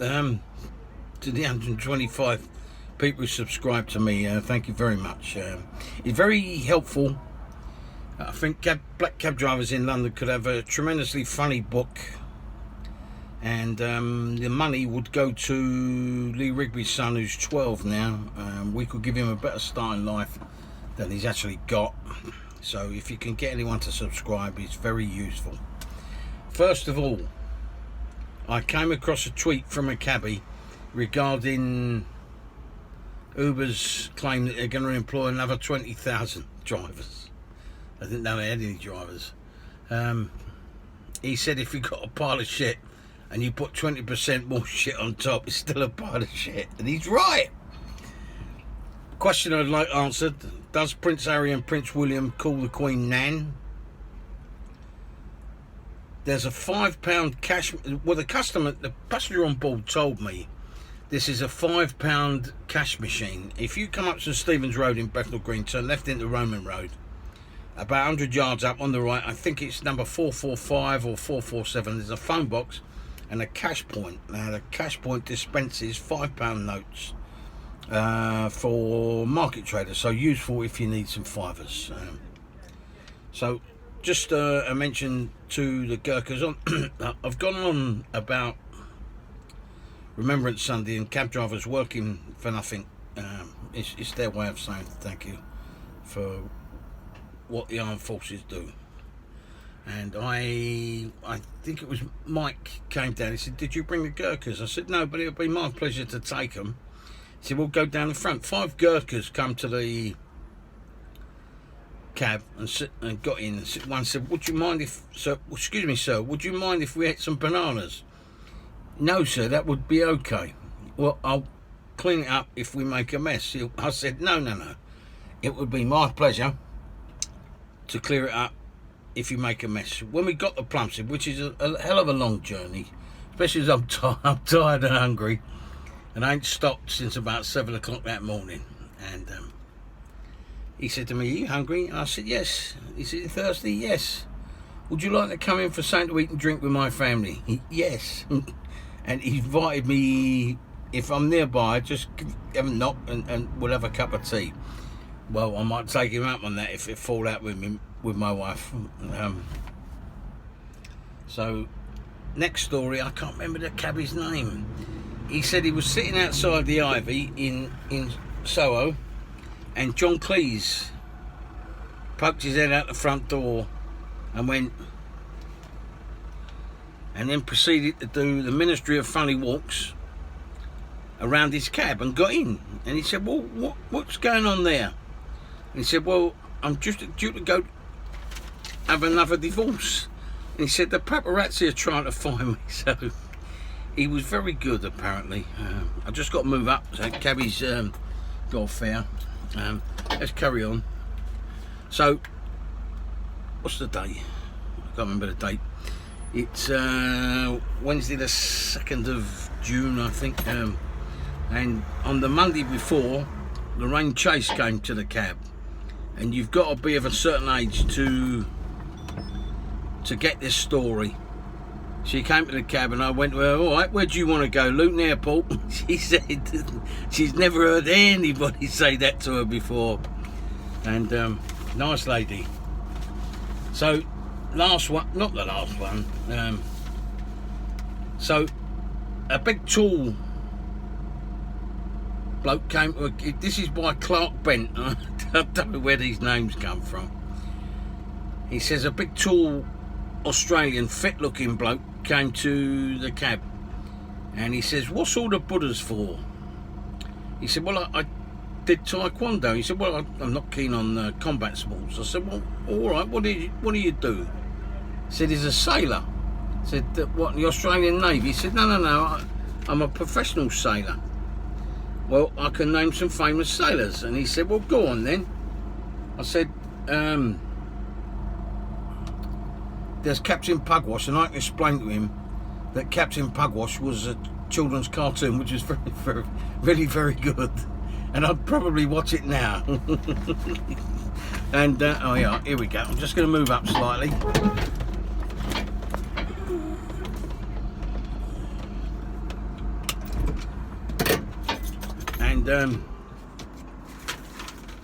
to the 125 people who subscribe to me. Thank you very much. It's very helpful. I think black cab drivers in London could have a tremendously funny book, and the money would go to Lee Rigby's son, who's 12 now. We could give him a better start in life than he's actually got. So if you can get anyone to subscribe, it's very useful. First of all, I came across a tweet from a cabbie regarding Uber's claim that they're going to employ another 20,000 drivers. I didn't know they had any drivers. He said if you've got a pile of shit and you put 20% more shit on top, it's still a pile of shit. And he's right. Question I'd like answered: does Prince Harry and Prince William call the Queen Nan? There's a £5 cash. Well, the passenger on board told me this is a £5 cash machine. If you come up to Stevens Road in Bethnal Green, turn left into Roman Road, about 100 yards up on the right, I think it's number 445 or 447, there's a phone box and a cash point. Now, the cash point dispenses £5 notes for market traders, so useful if you need some fivers. So just a mention to the Gurkhas. I've gone on about Remembrance Sunday and cab drivers working for nothing. It's their way of saying thank you for what the armed forces do. And I think it was Mike came down. He said, "Did you bring the Gurkhas?" I said, "No, but it'll be my pleasure to take them." He said, "We'll go down the front." 5 Gurkhas come to the cab and got in. And one said, "Would you mind if, sir, excuse me, sir, would you mind if we ate some bananas?" "No, sir, that would be okay." "Well, I'll clean it up if we make a mess." I said, No. It would be my pleasure to clear it up if you make a mess. When we got to Plumstead, which is a hell of a long journey, especially as I'm tired and hungry, and I ain't stopped since about 7 o'clock that morning. And he said to me, "Are you hungry?" And I said, "Yes." He said, "You thirsty?" "Yes." "Would you like to come in for something to eat and drink with my family?" "Yes." And he invited me, if I'm nearby, just have a knock and we'll have a cup of tea. Well, I might take him up on that if it fall out with me, with my wife. So, next story, I can't remember the cabbie's name. He said he was sitting outside the Ivy in Soho, and John Cleese poked his head out the front door and went, and then proceeded to do the Ministry of Funny Walks around his cab and got in. And he said, "Well, what's going on there?" And he said, "Well, I'm just due to go have another divorce." And he said, "The paparazzi are trying to find me." So he was very good, apparently. I just got to move up. So cabbie's got a fare. Let's carry on. So, what's the date? I can't remember the date. It's Wednesday the 2nd of June, I think. And on the Monday before, Lorraine Chase came to the cab. And you've got to be of a certain age to get this story. She came to the cab and I went to her, "All right, where do you want to go?" "Luton Airport." She said she's never heard anybody say that to her before. And nice lady. So, last one, not the last one. So, a big tall bloke came to this is by Clark Bent. I don't know where these names come from. He says a big tall Australian fit looking bloke came to the cab and he says, "What's all the Buddhas for?" He said, "Well, I did taekwondo." He said, "Well, I'm not keen on combat sports." I said, "Well, all right, what do you do?" He said, "He's a sailor." I said, "What, the Australian Navy?" He said, No, I'm a professional sailor." "Well, I can name some famous sailors." And he said, "Well, go on then." I said, there's Captain Pugwash, and I can explain to him that Captain Pugwash was a children's cartoon which is really very good, and I'd probably watch it now. And oh yeah, here we go. I'm just going to move up slightly. and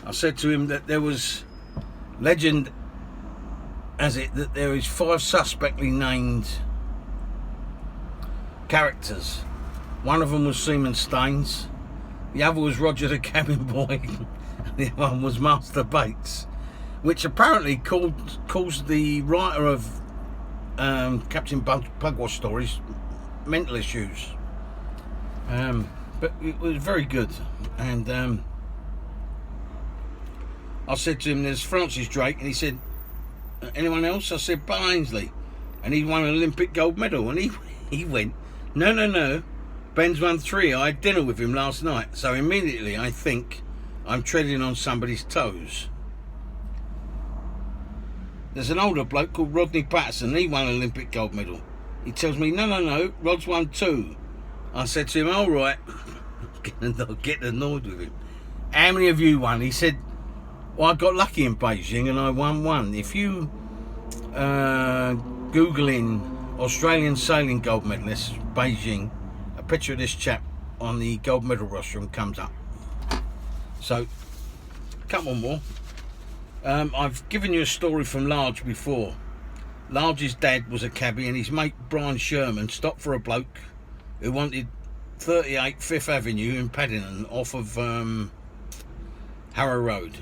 I said to him that there was legend has it that there is 5 suspectly named characters. One of them was Seaman Staines, the other was Roger the Cabin Boy, and the other one was Master Bates, which apparently caused the writer of Captain Pugwash stories mental issues. But it was very good. And I said to him, there's Francis Drake, and he said, anyone else? I said, Bud Ainsley, and he won an Olympic gold medal. And he went, no, Ben's won 3. I had dinner with him last night. So immediately I think I'm treading on somebody's toes. There's an older bloke called Rodney Patterson. He won an Olympic gold medal. He tells me, no, Rod's won 2. I said to him, all right, getting annoyed with him. How many of you won? He said, well, I got lucky in Beijing and I won 1. If you Google in Australian sailing gold medalists, Beijing, a picture of this chap on the gold medal rostrum comes up. So, a couple more. I've given you a story from Large before. Large's dad was a cabbie, and his mate Brian Sherman stopped for a bloke who wanted 38 5th Avenue in Paddington off of Harrow Road.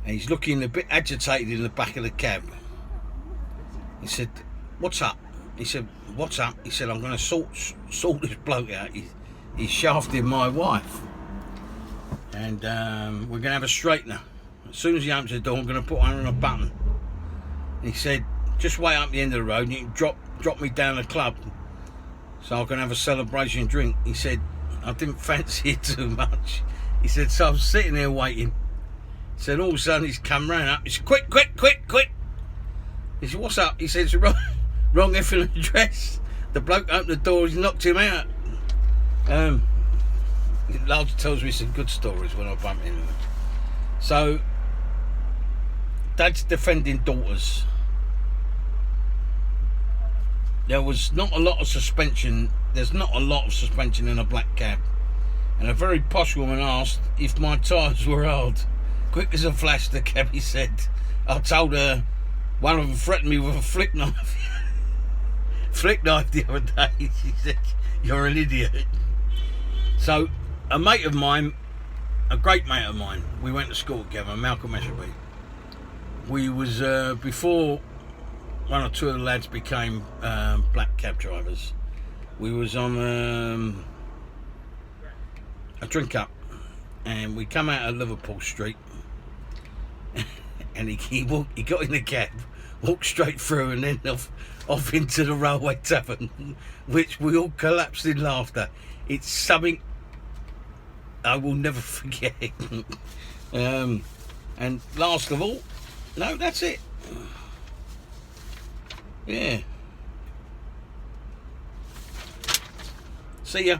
And he's looking a bit agitated in the back of the cab. He said, what's up? He said, what's up? He said, I'm going to sort this bloke out. He's shafted my wife. And we're going to have a straightener. As soon as he opens the door, I'm going to put on a button. And he said, just wait up the end of the road and you can drop me down the club so I can have a celebration drink. He said, I didn't fancy it too much. He said, so I was sitting there waiting. He said, all of a sudden he's come round up. He said, quick. He said, what's up? He said, it's wrong effing address. The bloke opened the door, he's knocked him out. Large tells me some good stories when I bump into him. So, Dad's defending daughters. There was not a lot of suspension. There's not a lot of suspension in a black cab. And a very posh woman asked if my tyres were hard. Quick as a flash, the cabbie said, I told her one of them threatened me with a flick knife. Flick knife the other day. She said, you're an idiot. So, a mate of mine, a great mate of mine, we went to school together, Malcolm Eshelby. We was, before one or two of the lads became black cab drivers, we was on a drink up, and we come out of Liverpool Street, and he got in the cab, walked straight through, and then off into the Railway Tavern, which we all collapsed in laughter. It's something I will never forget. And last of all, no, that's it. Yeah. See ya.